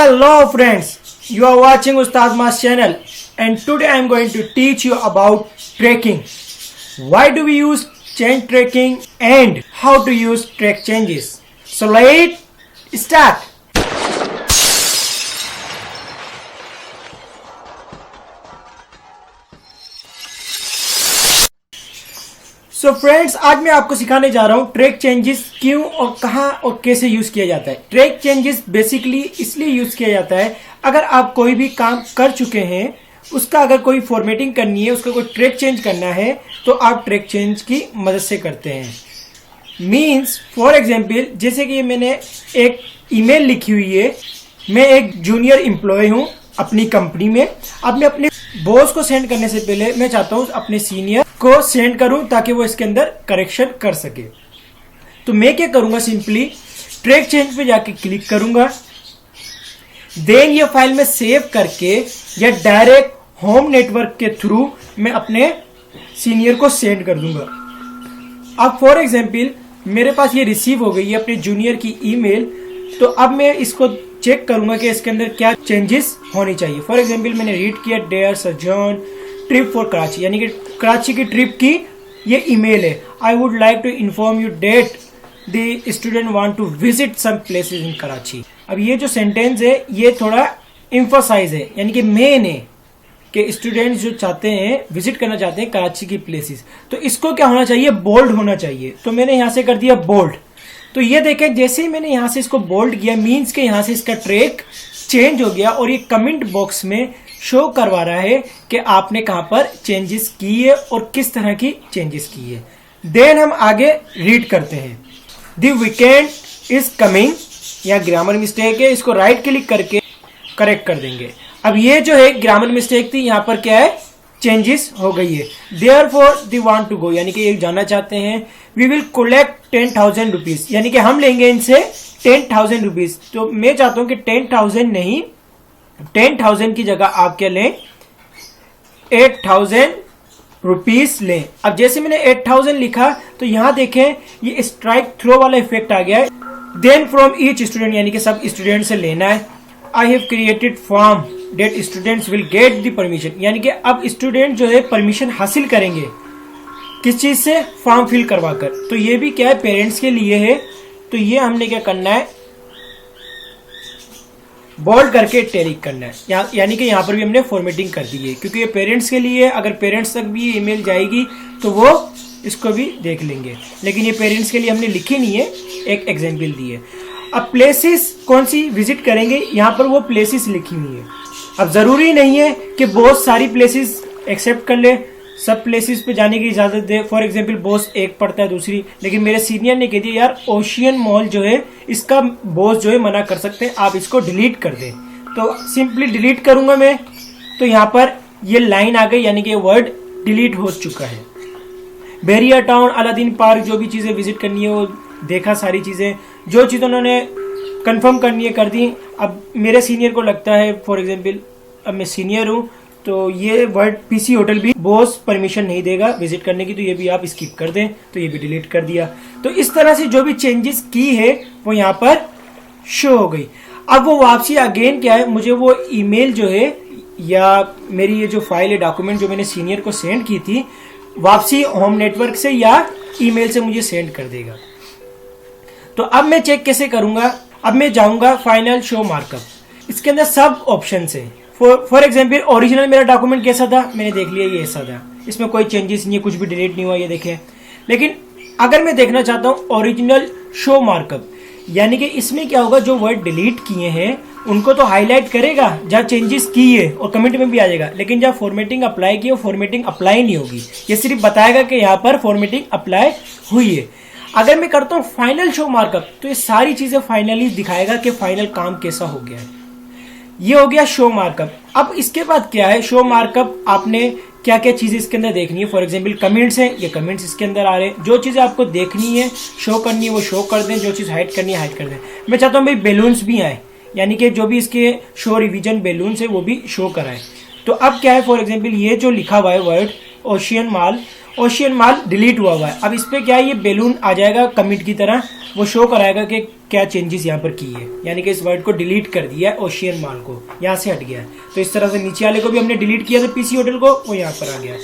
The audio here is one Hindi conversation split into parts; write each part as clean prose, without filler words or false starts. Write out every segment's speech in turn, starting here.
Hello friends, you are watching Ustad Mas channel and today I am going to teach you about tracking. Why do we use change tracking and how to use track changes. So let's start. So friends, आज मैं आपको सिखाने जा रहा हूं ट्रैक चेंजेस क्यों और कहां और कैसे यूज किया जाता है। ट्रैक चेंजेस बेसिकली इसलिए यूज किया जाता है अगर आप कोई भी काम कर चुके हैं, उसका अगर कोई फॉर्मेटिंग करनी है, उसका कोई ट्रैक चेंज करना है तो आप ट्रैक चेंज की मदद से करते हैं। मीन्स फॉर एग्जाम्पल, जैसे कि मैंने एक ईमेल लिखी हुई है, मैं एक जूनियर एम्प्लॉय हूं अपनी कंपनी में। अब मैं अपने बॉस को सेंड करने से पहले मैं चाहता हूं अपने सीनियर को सेंड करूं ताकि वो इसके अंदर करेक्शन कर सके। तो मैं क्या करूंगा, सिंपली ट्रैक चेंज पे जाके क्लिक करूंगा, देन ये फाइल में सेव करके या डायरेक्ट होम नेटवर्क के थ्रू मैं अपने सीनियर को सेंड कर दूंगा। अब फॉर एग्जाम्पल मेरे पास ये रिसीव हो गई है अपने जूनियर की ईमेल, तो अब मैं इसको चेक करूंगा कि इसके अंदर क्या चेंजेस होनी चाहिए। फॉर एग्जाम्पल मैंने रीड किया डियर सजॉन ट्रिप फॉर कराची, यानी कि कराची की ट्रिप की ये ईमेल है। I would like to inform you that the student want to visit some places in Karachi. अब ये जो सेंटेंस है ये थोड़ा एम्फसाइज है, यानी कि मेन है कि स्टूडेंट्स जो चाहते हैं विजिट करना चाहते हैं कराची की प्लेसेस, तो इसको क्या होना चाहिए, बोल्ड होना चाहिए। तो मैंने यहां से कर दिया बोल्ड। तो ये देखें, जैसे ही मैंने यहां से इसको बोल्ड किया मींस के यहां से इसका ट्रैक चेंज हो गया और ये कमेंट बॉक्स में शो करवा रहा है कि आपने कहां पर चेंजेस की है और किस तरह की चेंजेस की है। देन हम आगे रीड करते हैं। द वीकेंड इज कमिंग, या ग्रामर मिस्टेक है, इसको राइट क्लिक करके करेक्ट कर देंगे। अब ये जो है ग्रामर मिस्टेक थी, यहाँ पर क्या है, चेंजेस हो गई है। Therefore they want to go, यानी कि ये जाना चाहते हैं। वी विल कलेक्ट 10,000 रुपीज, यानी कि हम लेंगे इनसे 10,000 रुपीज। तो मैं चाहता हूं कि 10,000 नहीं, 10,000 की जगह आप क्या लें, 8,000 रुपीज लें। अब जैसे मैंने 8,000 लिखा तो यहां देखें ये स्ट्राइक थ्रो वाला इफेक्ट आ गया है। देन फ्रॉम ईच स्टूडेंट, यानी कि सब स्टूडेंट से लेना है। I have created form that students will get the permission, यानी कि अब स्टूडेंट जो है परमिशन हासिल करेंगे किस चीज से, फॉर्म फिल करवाकर। तो ये भी क्या है, पेरेंट्स के लिए है। तो ये हमने क्या करना है, बोल्ड करके टैग करना है, यानी कि यहाँ पर भी हमने फॉर्मेटिंग कर दी है क्योंकि ये पेरेंट्स के लिए। अगर पेरेंट्स तक भी ये ईमेल जाएगी तो वो इसको भी देख लेंगे, लेकिन ये पेरेंट्स के लिए हमने लिखी नहीं है, एक एग्जाम्पल दी है। अब प्लेसेस कौन सी विजिट करेंगे, यहाँ पर वो प्लेसेस लिखी हुई है। अब जरूरी नहीं है कि बॉस सारी प्लेसेस एक्सेप्ट कर ले, सब प्लेसेस पे जाने की इजाजत दे। फॉर एग्जांपल बॉस एक पढ़ता है दूसरी, लेकिन मेरे सीनियर ने कह दिया यार ओशियन मॉल जो है इसका बॉस जो है मना कर सकते हैं, आप इसको डिलीट कर दें। तो सिंपली डिलीट करूंगा मैं, तो यहाँ पर ये लाइन आ गई, यानी कि वर्ड डिलीट हो चुका है। बेरिया टाउन, अलादीन पार्क, जो भी चीजें विजिट करनी है वो देखा, सारी चीजें जो चीज उन्होंने कंफर्म करनी है कर दी। अब मेरे सीनियर को लगता है, फॉर एग्जांपल अब मैं सीनियर हूँ तो ये वर्ड पीसी होटल भी बॉस परमिशन नहीं देगा विजिट करने की, तो ये भी आप स्किप कर दें। तो ये भी डिलीट कर दिया। तो इस तरह से जो भी चेंजेस की है वो यहाँ पर शो हो गई। अब वो वापसी अगेन क्या है, मुझे वो ईमेल जो है या मेरी ये जो फाइल है, डॉक्यूमेंट जो मैंने सीनियर को सेंड की थी, वापसी होम नेटवर्क से या ईमेल से मुझे सेंड कर देगा। तो अब मैं चेक कैसे करूंगा, अब मैं जाऊंगा फाइनल शो मार्कअप। इसके अंदर सब ऑप्शन है। फॉर एग्जाम्पल ओरिजिनल मेरा डॉक्यूमेंट कैसा था, मैंने देख लिया ये ऐसा था, इसमें कोई चेंजेस नहीं है, कुछ भी डिलीट नहीं हुआ, ये देखें। लेकिन अगर मैं देखना चाहता हूँ ओरिजिनल शो मार्कअप, यानी कि इसमें क्या होगा, जो वर्ड डिलीट किए हैं उनको तो हाईलाइट करेगा जहाँ चेंजेस की है और कमेंट में भी आ जाएगा, लेकिन जहाँ फॉर्मेटिंग अप्लाई की है वो फॉर्मेटिंग अप्लाई नहीं होगी, ये सिर्फ बताएगा कि यहाँ पर फॉर्मेटिंग अप्लाई हुई है। अगर मैं करता हूँ फाइनल शो मार्कअप तो ये सारी चीजें फाइनली दिखाएगा कि फाइनल काम कैसा हो गया है। ये हो गया शो मार्कअप। अब इसके बाद क्या है, शो मार्कअप आपने क्या क्या चीजें इसके अंदर देखनी है। फॉर एग्जांपल कमेंट्स हैं, ये कमेंट्स इसके अंदर आ रहे हैं। जो चीजें आपको देखनी है, शो करनी है, वो शो कर दें, जो चीज हाइड करनी है हाइड कर दें। मैं चाहता हूँ भाई बैलून्स भी आए, यानी कि जो भी इसके शो रिवीजन बैलून्स है वो भी शो कराएं। तो अब क्या है, फॉर एग्जाम्पल ये जो लिखा हुआ है वर्ड ओशियन मॉल डिलीट हुआ है। अब इस पे क्या है, ये बैलून आ जाएगा कमिट की तरह, वो शो कराएगा कि क्या चेंजेस यहाँ पर की है, यानी कि इस वर्ड को डिलीट कर दिया है, ओशियन मॉल को यहाँ से हट गया है। तो इस तरह से नीचे वाले को भी हमने डिलीट किया था, पीसी होटल को, वो यहाँ पर आ गया।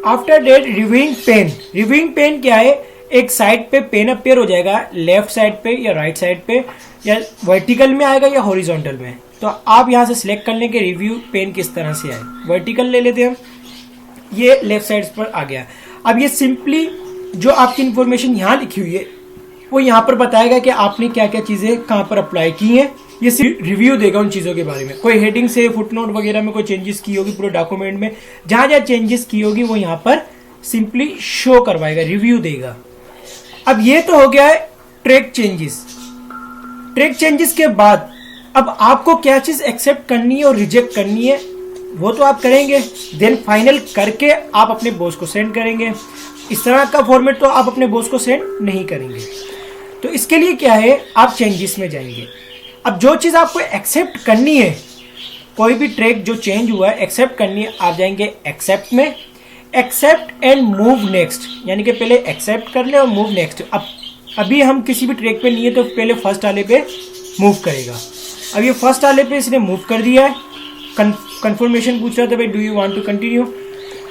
After that reviewing pane, reviewing pane क्या है, एक साइड पे पेन अपेयर हो जाएगा, लेफ्ट साइड पे या राइट साइड पे, या वर्टिकल में आएगा या हॉरिजॉन्टल में। तो आप यहाँ से सिलेक्ट कर लें कि रिव्यू पेन किस तरह से आए। वर्टिकल ले लेते हैं हम, ये लेफ्ट साइड पर आ गया। अब ये सिंपली जो आपकी इंफॉर्मेशन यहाँ लिखी हुई है वो यहाँ पर बताएगा कि आपने क्या क्या चीजें कहाँ पर अप्लाई की हैं। ये सिर्फ रिव्यू देगा उन चीजों के बारे में। कोई हेडिंग से फुटनोट वगैरह में कोई चेंजेस की होगी पूरे डॉक्यूमेंट में, जहां जहां चेंजेस की होगी वो यहाँ पर सिंपली शो करवाएगा, रिव्यू देगा। अब ये तो हो गया है ट्रैक चेंजेस। ट्रैक चेंजेस के बाद अब आपको क्या चीज एक्सेप्ट करनी है और रिजेक्ट करनी है वो तो आप करेंगे, देन फाइनल करके आप अपने बॉस को सेंड करेंगे। इस तरह का फॉर्मेट तो आप अपने बॉस को सेंड नहीं करेंगे। तो इसके लिए क्या है, आप चेंजेस में जाएंगे। अब जो चीज आपको एक्सेप्ट करनी है, कोई भी ट्रैक जो चेंज हुआ है एक्सेप्ट करनी है, आप जाएंगे एक्सेप्ट में, एक्सेप्ट एंड मूव नेक्स्ट, यानी कि पहले एक्सेप्ट कर ले और मूव नेक्स्ट। अब अभी हम किसी भी ट्रैक पे नहीं है तो पहले फर्स्ट वाले पे मूव करेगा। अब ये फर्स्ट वाले पे इसने मूव कर दिया है, कंफर्मेशन पूछ रहा था भाई do you want to continue.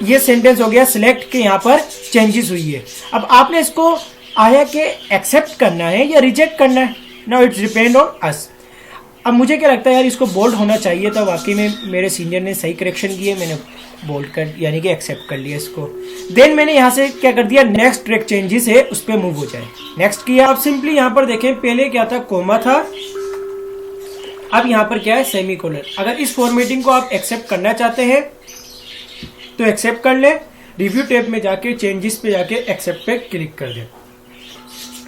ये सेंटेंस हो गया सिलेक्ट के यहाँ पर चेंजेस हुई है। अब आपने इसको आया कि एक्सेप्ट करना है या रिजेक्ट करना है, now it's depend on us. अब मुझे क्या लगता है यार इसको बोल्ड होना चाहिए था, वाकई में मेरे सीनियर ने सही करेक्शन किए, मैंने बोल्ड कर यानी कि एक्सेप्ट कर लिया इसको। देन मैंने यहाँ से क्या कर दिया, नेक्स्ट ट्रैक चेंजेस है उस पर मूव हो जाए, नेक्स्ट किया। अब सिंपली यहाँ पर देखें, पहले क्या था, कोमा था, अब यहाँ पर क्या है, सेमीकोलन। अगर इस फॉर्मेटिंग को आप एक्सेप्ट करना चाहते हैं तो एक्सेप्ट कर ले, रिव्यू टैब में जाके चेंजेस पे जाके एक्सेप्ट पे क्लिक कर दे।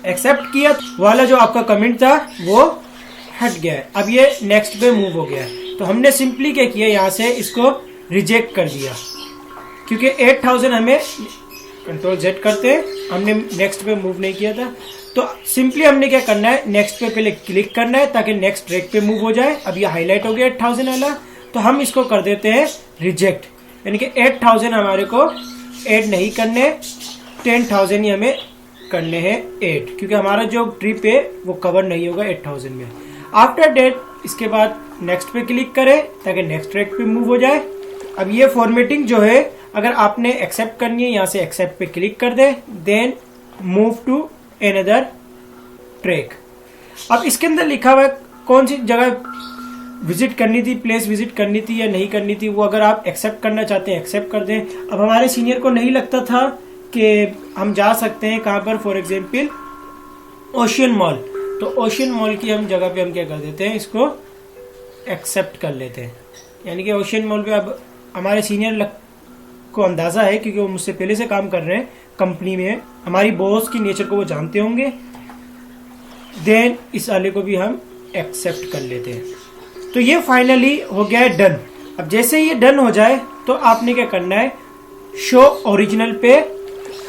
एक्सेप्ट किया वाला जो आपका कमेंट था वो हट गया है। अब ये नेक्स्ट पे मूव हो गया है। तो हमने सिंपली क्या किया, यहाँ से इसको रिजेक्ट कर दिया, क्योंकि 8000 हमें कंट्रोल Z करते हैं, हमने नेक्स्ट पे मूव नहीं किया था। तो सिंपली हमने क्या करना है, नेक्स्ट पे पहले क्लिक करना है ताकि नेक्स्ट ट्रैक पे मूव हो जाए। अब ये हाईलाइट हो गया 8000 वाला, तो हम इसको कर देते हैं रिजेक्ट, यानी कि 8000 हमारे को ऐड नहीं करने, 10,000 ही हमें करने हैं ऐड, क्योंकि हमारा जो ट्रिप है वो कवर नहीं होगा 8000 में। आफ्टर डेट इसके बाद नेक्स्ट पे क्लिक करें ताकि नेक्स्ट ट्रैक पे मूव हो जाए। अब ये फॉर्मेटिंग जो है अगर आपने एक्सेप्ट करनी है, यहाँ से एक्सेप्ट पे क्लिक कर दे, then move to another track. अब इसके अंदर लिखा हुआ है कौन सी जगह विजिट करनी थी, प्लेस विजिट करनी थी या नहीं करनी थी, वो अगर आप एक्सेप्ट करना चाहते हैं एक्सेप्ट कर दें। अब हमारे सीनियर को नहीं लगता था कि हम जा सकते हैं कहाँ पर, फॉर एग्जाम्पल ओशियन मॉल, तो ओशियन मॉल की हम जगह पे हम क्या कर देते हैं, इसको एक्सेप्ट कर लेते हैं। यानी कि ओशियन मॉल पे अब हमारे सीनियर को अंदाजा है, क्योंकि वो मुझसे पहले से काम कर रहे हैं कंपनी में, हमारी बॉस की नेचर को वो जानते होंगे। देन इस वाले को भी हम एक्सेप्ट कर लेते हैं। तो ये फाइनली हो गया है डन। अब जैसे ये डन हो जाए तो आपने क्या करना है, शो ओरिजिनल पे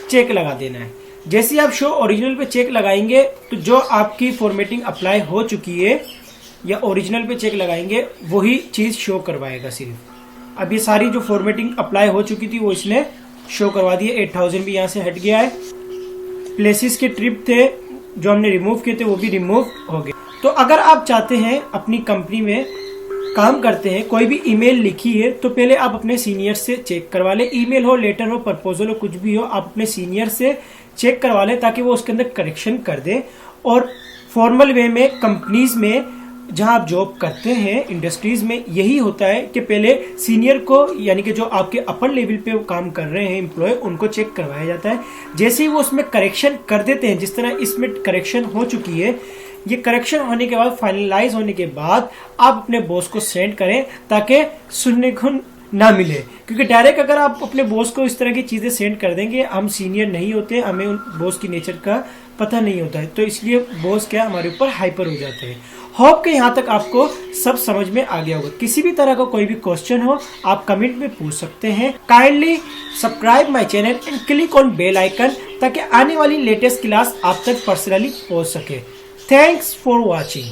चेक लगा देना है। जैसे आप शो ओरिजिनल पे चेक लगाएंगे तो जो आपकी फॉर्मेटिंग अप्लाई हो चुकी है या ओरिजिनल पे चेक लगाएंगे वही चीज शो करवाएगा सिर्फ। अब ये सारी जो फॉर्मेटिंग अप्लाई हो चुकी थी वो इसने शो करवा दी है। 8000 भी यहाँ से हट गया है। प्लेसेस के ट्रिप थे जो हमने रिमूव किए थे वो भी रिमूव हो गए। तो अगर आप चाहते हैं अपनी कंपनी में काम करते हैं, कोई भी ईमेल लिखी है तो पहले आप अपने सीनियर से चेक करवा ले। ईमेल हो, लेटर हो, प्रपोजल हो, कुछ भी हो, आप अपने सीनियर से चेक करवा ले ताकि वो उसके अंदर करेक्शन कर दे। और फॉर्मल वे में कंपनीज में जहां आप जॉब करते हैं, इंडस्ट्रीज में यही होता है कि पहले सीनियर को, यानी कि जो आपके अपर लेवल पे काम कर रहे हैं एम्प्लॉय, उनको चेक करवाया जाता है। जैसे ही वो उसमें करेक्शन कर देते हैं, जिस तरह इसमें करेक्शन हो चुकी है, ये करेक्शन होने के बाद, फाइनलाइज होने के बाद आप अपने बॉस को सेंड करें ताकि सुनने को ना मिले। क्योंकि डायरेक्ट अगर आप अपने बॉस को इस तरह की चीजें सेंड कर देंगे, हम सीनियर नहीं होते, हमें उन बॉस की नेचर का पता नहीं होता है, तो इसलिए बॉस क्या हमारे ऊपर हाइपर हो जाते हैं। होप कि यहाँ तक आपको सब समझ में आ गया होगा। किसी भी तरह का कोई भी क्वेश्चन हो आप कमेंट में पूछ सकते हैं। Kindly subscribe my channel and click on bell icon ताकि आने वाली लेटेस्ट क्लास आप तक पर्सनली पहुंच सके। Thanks for watching.